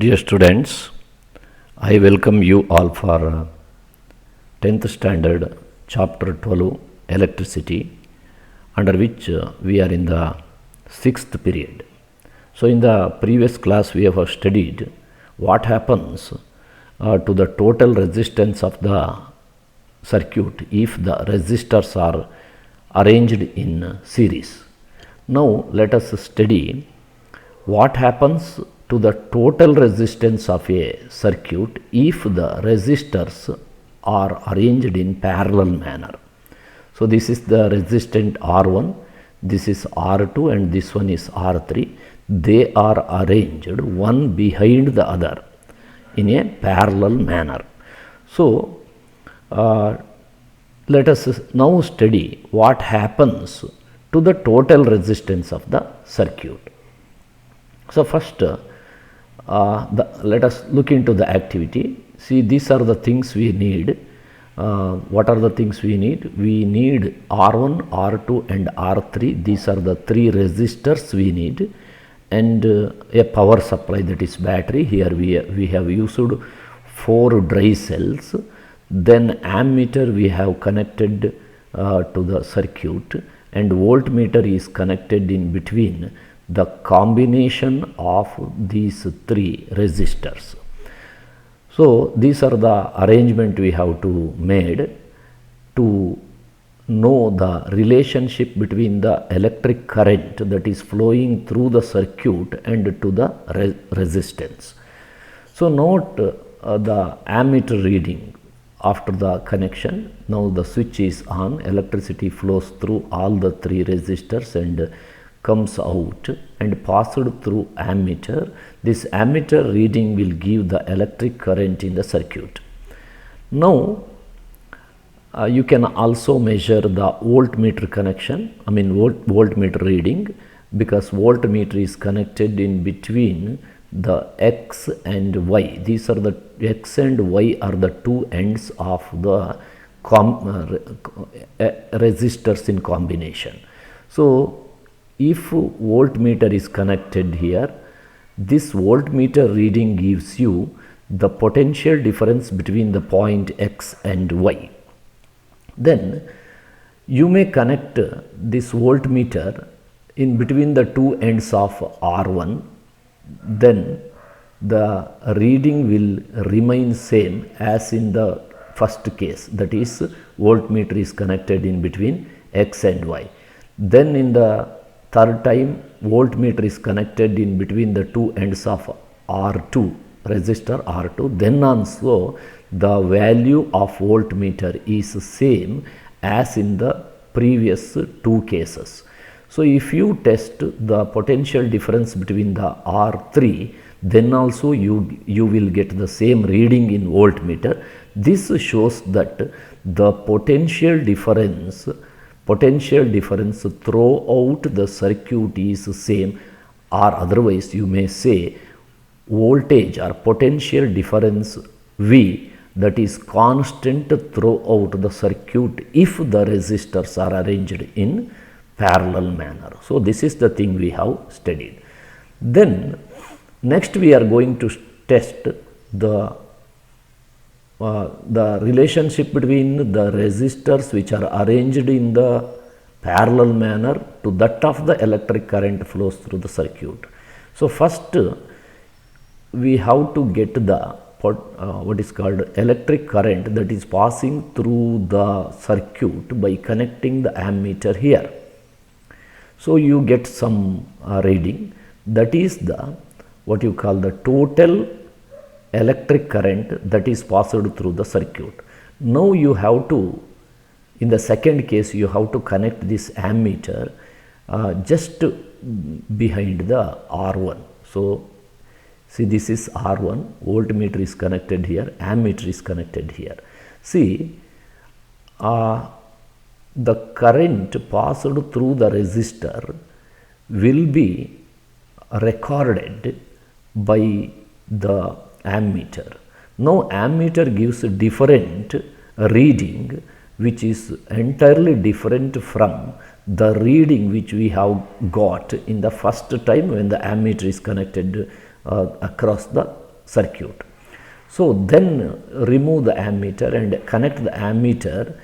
Dear students, I welcome you all for 10th standard chapter 12 electricity, under which we are in the 6th period. So in the previous class we have studied what happens to the total resistance of the circuit if the resistors are arranged in series. Now let us study what happens to the total resistance of a circuit if the resistors are arranged in parallel manner. So this is the resistant R1, this is R2 and this one is R3. They are arranged one behind the other in a parallel manner. So let us now study what happens to the total resistance of the circuit. So first let us look into the activity. See, these are the things we need. What are the things we need? We need R1, R2 and R3. These are the three resistors we need, and a power supply, that is battery. Here we have used 4 dry cells. Then ammeter we have connected to the circuit, and voltmeter is connected in between the combination of these 3 resistors. So these are the arrangement we have to made to know the relationship between the electric current that is flowing through the circuit and to the resistance. So note the ammeter reading after the connection. Now the switch is on, electricity flows through all the 3 resistors and comes out and passed through ammeter. This ammeter reading will give the electric current in the circuit. Now you can also measure the voltmeter connection, voltmeter reading, because voltmeter is connected in between the X and Y. These are the X and Y are the 2 ends of the resistors in combination. So if voltmeter is connected here, this voltmeter reading gives you the potential difference between the point X and Y. Then you may connect this voltmeter in between the 2 ends of R1. Then the reading will remain same as in the first case, that is voltmeter is connected in between X and Y. Then in the third time voltmeter is connected in between the 2 ends of R2, resistor R2. Then also the value of voltmeter is same as in the previous 2 cases. So if you test the potential difference between the R3, then also you will get the same reading in voltmeter. This shows that the potential difference throughout the circuit is same, or otherwise you may say voltage or potential difference V, that is constant throughout the circuit if the resistors are arranged in parallel manner. So this is the thing we have studied. Then next we are going to test the relationship between the resistors which are arranged in the parallel manner to that of the electric current flows through the circuit. So first we have to get the what is called electric current that is passing through the circuit by connecting the ammeter here. So you get some reading, that is the what you call the total electric current that is passed through the circuit. Now you have to, in the second case, you have to connect this ammeter just behind the R1. So see, this is R1, voltmeter is connected here, ammeter is connected here. See, the current passed through the resistor will be recorded by the ammeter. Now ammeter gives a different reading which is entirely different from the reading which we have got in the first time when the ammeter is connected across the circuit. So then remove the ammeter and connect the ammeter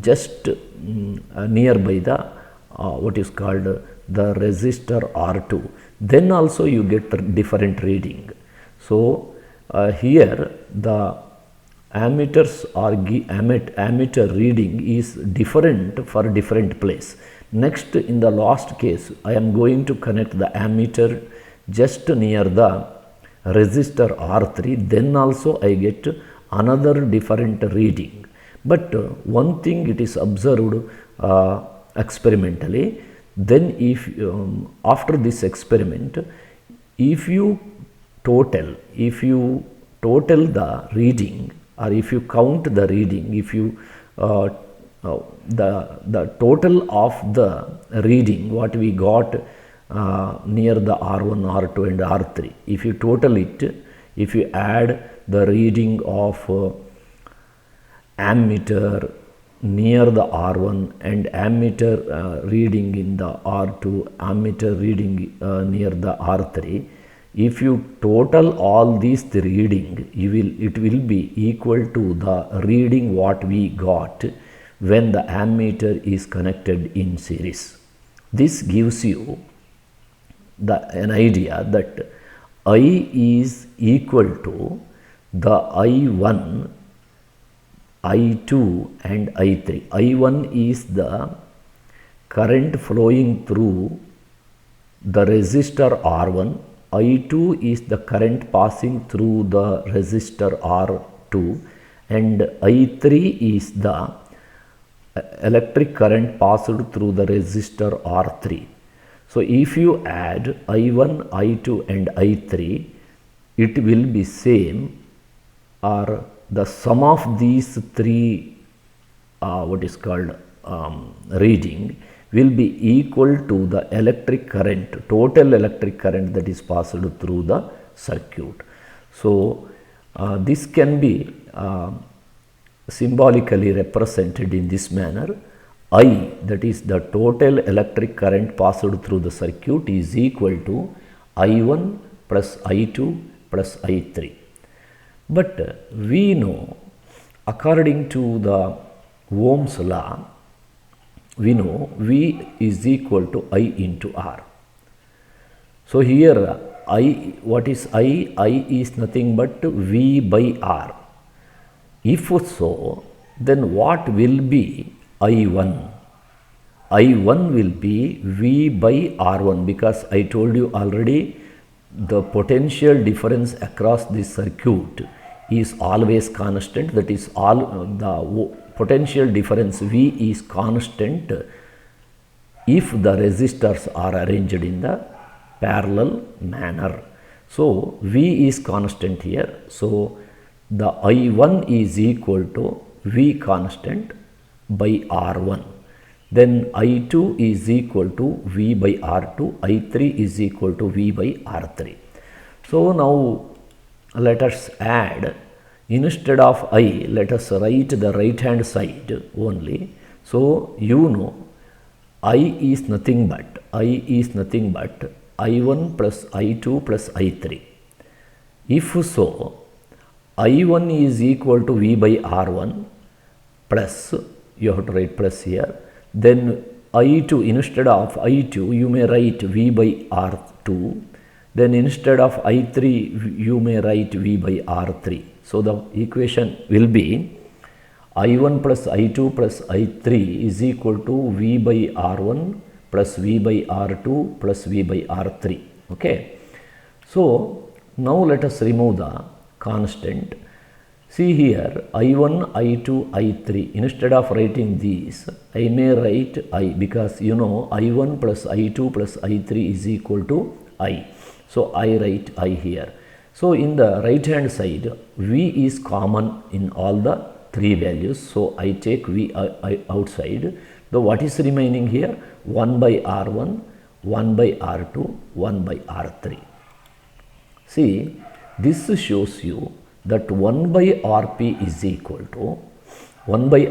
just nearby the what is called the resistor R2. Then also you get the different reading. So here the ammeters or ammeter reading is different for different place. Next, in the last case, I am going to connect the ammeter just near the resistor R3, then also I get another different reading. But one thing it is observed experimentally, then if after this experiment, if you total the reading, or if you count the reading, if you the total of the reading what we got near the R1, R2 and R3, if you total it, if you add the reading of ammeter near the R1 and ammeter reading in the R2, ammeter reading near the R3, if you total all these reading, it will be equal to the reading what we got when the ammeter is connected in series. This gives you an idea that I is equal to the I1, I2 and I3. I1 is the current flowing through the resistor R1, I2 is the current passing through the resistor R2 and I3 is the electric current passed through the resistor R3. So if you add I1, I2 and I3, it will be same, or the sum of these three what is called reading will be equal to the electric current, total electric current that is passed through the circuit. So this can be symbolically represented in this manner. I, that is the total electric current passed through the circuit, is equal to I1 plus I2 plus I3. But we know, according to the Ohm's law, we know V is equal to I into R. So here I, what is I? I is nothing but V by R. If so, then what will be I1? I1 will be V by R1, because I told you already the potential difference across this circuit is always constant. That is, all the potential difference V is constant if the resistors are arranged in the parallel manner. So V is constant here. So the I1 is equal to V constant by R1. Then I2 is equal to V by R2, I3 is equal to V by R3. So now let us add, instead of I, let us write the right hand side only. So you know I is nothing but I1 plus I2 plus I3. If so, I1 is equal to V by R1 plus, you have to write plus here. Then I2, instead of I2 you may write V by R2. Then instead of I3 you may write V by R3. So the equation will be I1 plus I2 plus I3 is equal to V by R1 plus V by R2 plus V by R3. Okay. So now let us remove the constant. See here, I1, I2, I3. Instead of writing these, I may write I, because you know I1 plus I2 plus I3 is equal to I. So I write I here. So in the right hand side, V is common in all the three values. So I take V outside. So what is remaining here? 1 by R1, 1 by R2, 1 by R3. See, this shows you that 1 by Rp is equal to 1 by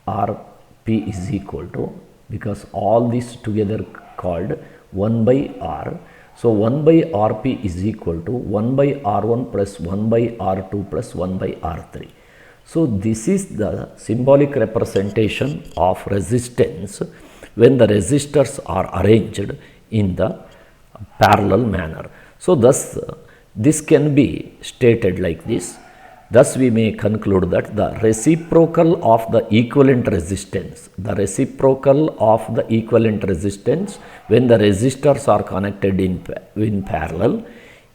Rp is equal to, because all this together called 1 by R. So 1 by Rp is equal to 1 by R1 plus 1 by R2 plus 1 by R3. So this is the symbolic representation of resistance when the resistors are arranged in the parallel manner. So thus this can be stated like this. Thus we may conclude that the reciprocal of the equivalent resistance, when the resistors are connected in parallel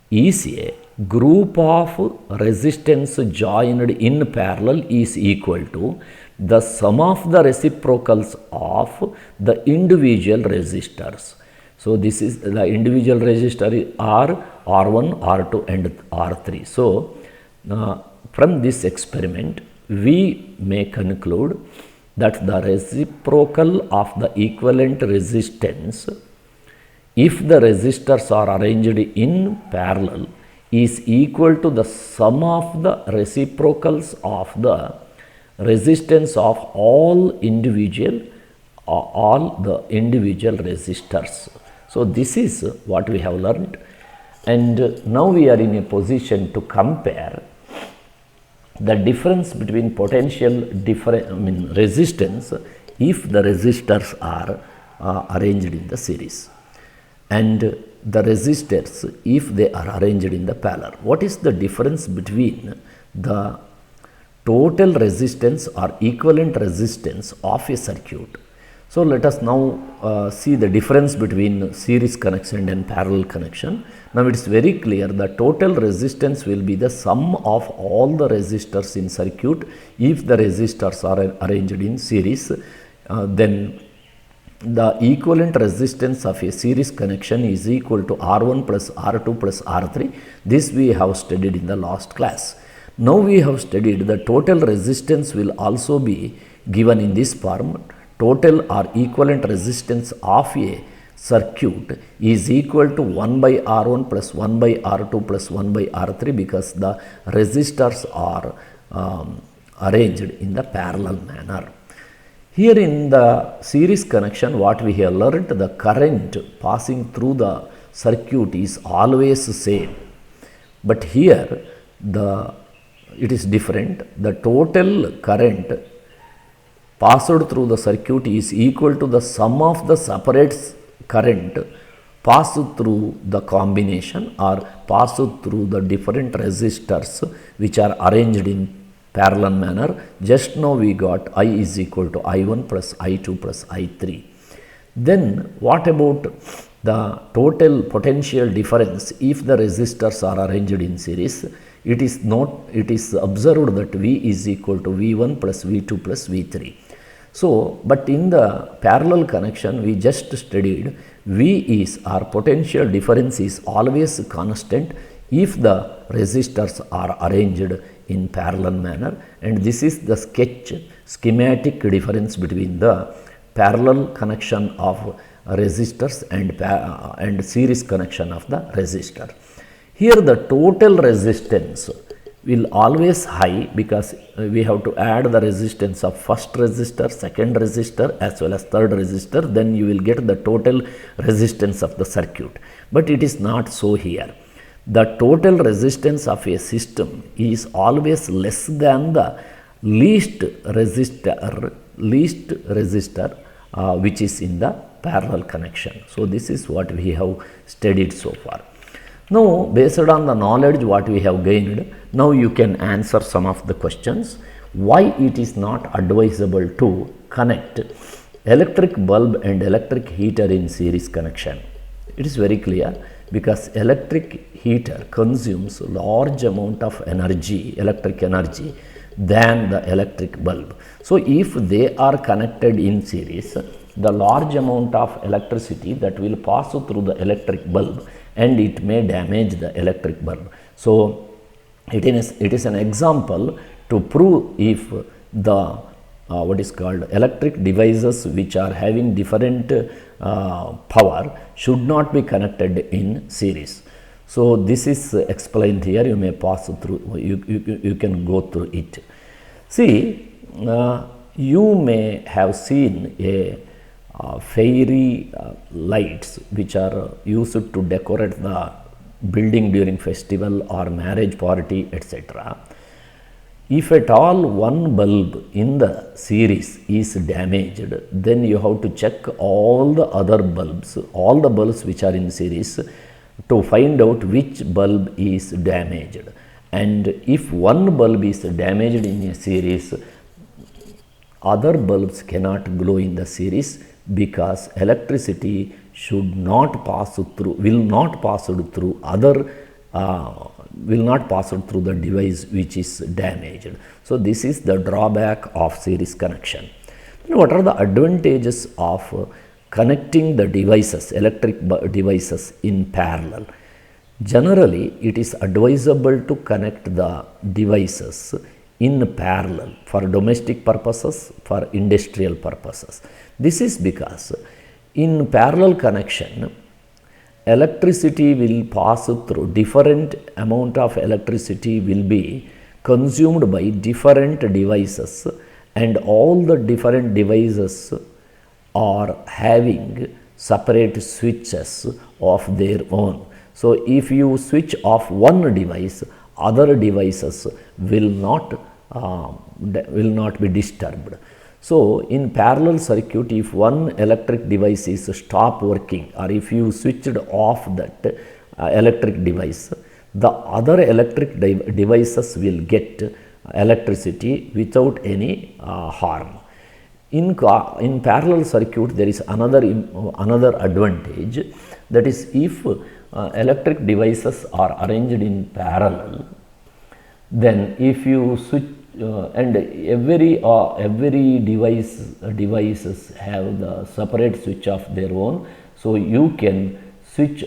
is a group of resistance joined in parallel is equal to the sum of the reciprocals of the individual resistors. So this is the individual resistor R, R1, R2 and R3. So from this experiment we may conclude that the reciprocal of the equivalent resistance, if the resistors are arranged in parallel, is equal to the sum of the reciprocals of the resistance of all the individual resistors. So this is what we have learned, and now we are in a position to compare the difference between potential resistance if the resistors are arranged in the series and the resistors if they are arranged in the parallel. What is the difference between the total resistance or equivalent resistance of a circuit? So let us now see the difference between series connection and parallel connection. Now it is very clear the total resistance will be the sum of all the resistors in circuit if the resistors are arranged in series. Then the equivalent resistance of a series connection is equal to R1 plus R2 plus R3. This we have studied in the last class. Now we have studied the total resistance will also be given in this form. Total or equivalent resistance of a circuit is equal to 1 by R1 plus 1 by R2 plus 1 by R3 because the resistors are arranged in the parallel manner. Here in the series connection, what we have learned, the current passing through the circuit is always the same. But here it is different. The total current passed through the circuit is equal to the sum of the separate current passed through the combination or passed through the different resistors which are arranged in parallel manner. Just now we got I is equal to I1 plus I2 plus I3. Then what about the total potential difference if the resistors are arranged in series? It is observed that V is equal to V1 plus V2 plus V3. So, but in the parallel connection we just studied, V is our potential difference is always constant if the resistors are arranged in parallel manner, and this is the schematic difference between the parallel connection of resistors and series connection of the resistor. Here the total resistance will always high because we have to add the resistance of first resistor, second resistor as well as third resistor, then you will get the total resistance of the circuit. But it is not so here. The total resistance of a system is always less than the least resistor which is in the parallel connection. So this is what we have studied so far. Now, based on the knowledge what we have gained, now you can answer some of the questions. Why it is not advisable to connect electric bulb and electric heater in series connection? It is very clear because electric heater consumes large amount of energy, electric energy than the electric bulb. So if they are connected in series, the large amount of electricity that will pass through the electric bulb and it may damage the electric bulb. So it is an example to prove if the electric devices which are having different power should not be connected in series. So this is explained here. You may pass through, you can go through it. See, you may have seen a fairy lights which are used to decorate the building during festival or marriage party, etc. If at all one bulb in the series is damaged, then you have to check all the other bulbs, all the bulbs which are in series, to find out which bulb is damaged. And if one bulb is damaged in a series, other bulbs cannot glow in the series, because electricity should not pass through, will not pass through the device which is damaged. So this is the drawback of series connection. Then what are the advantages of connecting the devices, electric devices in parallel? Generally, it is advisable to connect the devices in parallel for domestic purposes, for industrial purposes. This is because in parallel connection, electricity will pass through, different amount of electricity will be consumed by different devices, and all the different devices are having separate switches of their own. So if you switch off one device, other devices will not be disturbed. So in parallel circuit, if one electric device is stop working, or if you switched off that electric device, the other electric devices will get electricity without any harm. In parallel circuit, there is another advantage, that is, if electric devices are arranged in parallel, then if you switch and every devices have the separate switch of their own, so you can switch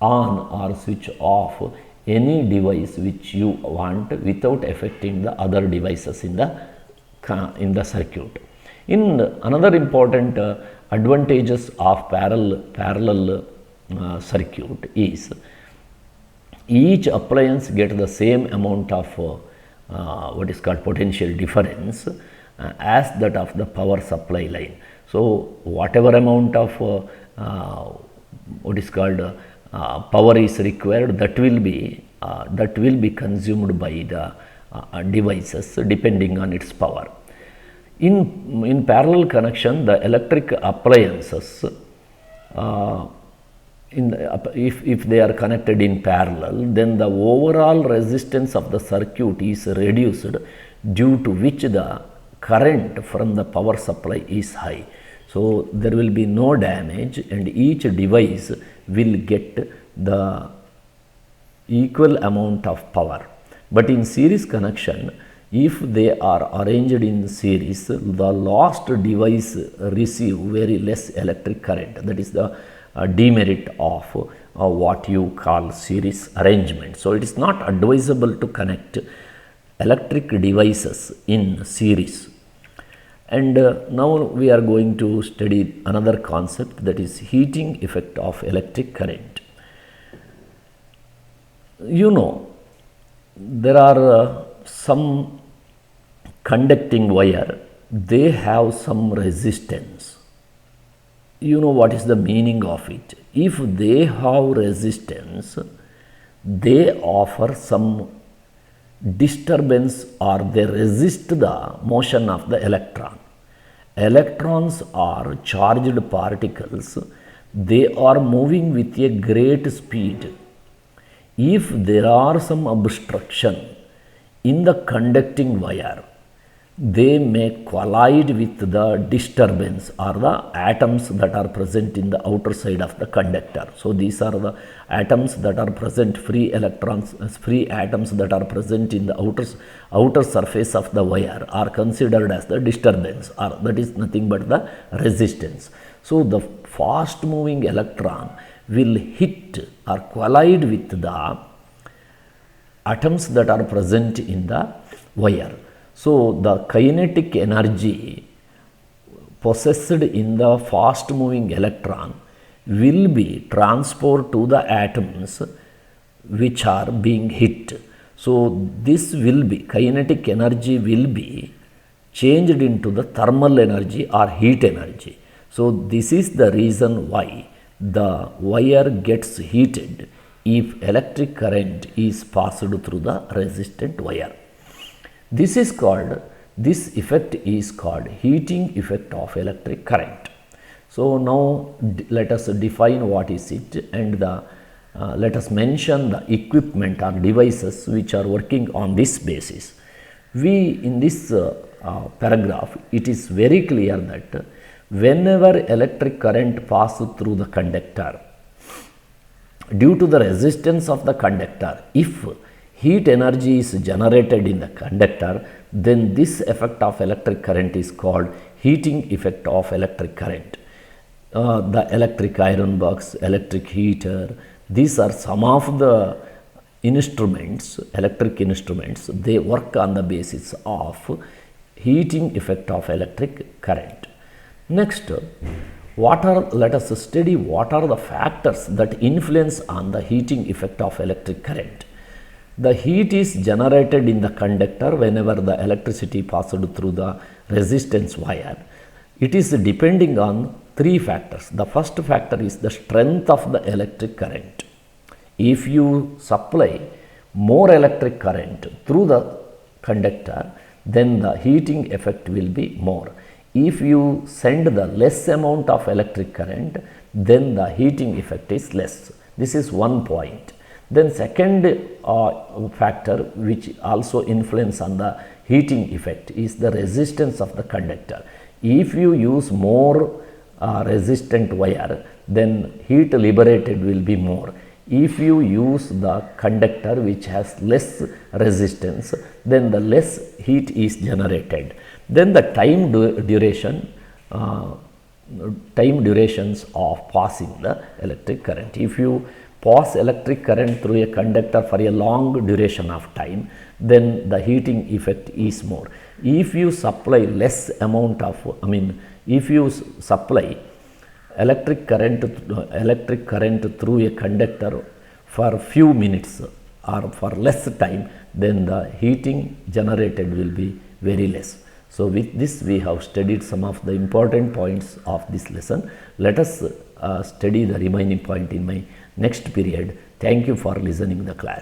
on or switch off any device which you want without affecting the other devices in the circuit. In another important advantages of parallel circuit is, each appliance get the same amount of what is called potential difference as that of the power supply line. So whatever amount of what is called power is required, that will be consumed by the devices depending on its power. In parallel connection, the electric appliances, if they are connected in parallel, then the overall resistance of the circuit is reduced, due to which the current from the power supply is high. So there will be no damage, and each device will get the equal amount of power. But in series connection, if they are arranged in series, the last device receive very less electric current. That is the demerit of what you call series arrangement. So it is not advisable to connect electric devices in series. And now we are going to study another concept, that is heating effect of electric current. You know, there are some conducting wire, they have some resistance. You know what is the meaning of it. If they have resistance, they offer some disturbance, or they resist the motion of the electron. Electrons are charged particles, they are moving with a great speed. If there are some obstruction in the conducting wire, they may collide with the disturbance or the atoms that are present in the outer side of the conductor. So these are the atoms that are present, free electrons, free atoms that are present in the outer surface of the wire are considered as the disturbance, or that is nothing but the resistance. So the fast moving electron will hit or collide with the atoms that are present in the wire. So the kinetic energy possessed in the fast moving electron will be transferred to the atoms which are being hit. So this will be, kinetic energy will be changed into the thermal energy or heat energy. So this is the reason why the wire gets heated if electric current is passed through the resistant wire. This effect is called heating effect of electric current. So now let us define what is it, and let us mention the equipment or devices which are working on this basis. In this paragraph, it is very clear that whenever electric current passes through the conductor, due to the resistance of the conductor, if heat energy is generated in the conductor, then this effect of electric current is called heating effect of electric current. The electric iron box, electric heater, these are some of the instruments, electric instruments, they work on the basis of heating effect of electric current. Next, let us study what are the factors that influence on the heating effect of electric current. The heat is generated in the conductor whenever the electricity passed through the resistance wire. It is depending on three factors. The first factor is the strength of the electric current. If you supply more electric current through the conductor, then the heating effect will be more. If you send the less amount of electric current, then the heating effect is less. This is one point. Then second factor which also influence on the heating effect is the resistance of the conductor. If you use more resistant wire, then heat liberated will be more. If you use the conductor which has less resistance, then the less heat is generated. Then the time durations of passing the electric current. If you pass electric current through a conductor for a long duration of time, then the heating effect is more. If you supply less amount of, if you supply electric current through a conductor for few minutes or for less time, then the heating generated will be very less. So with this we have studied some of the important points of this lesson. Let us study the remaining point in my next period. Thank you for listening the class.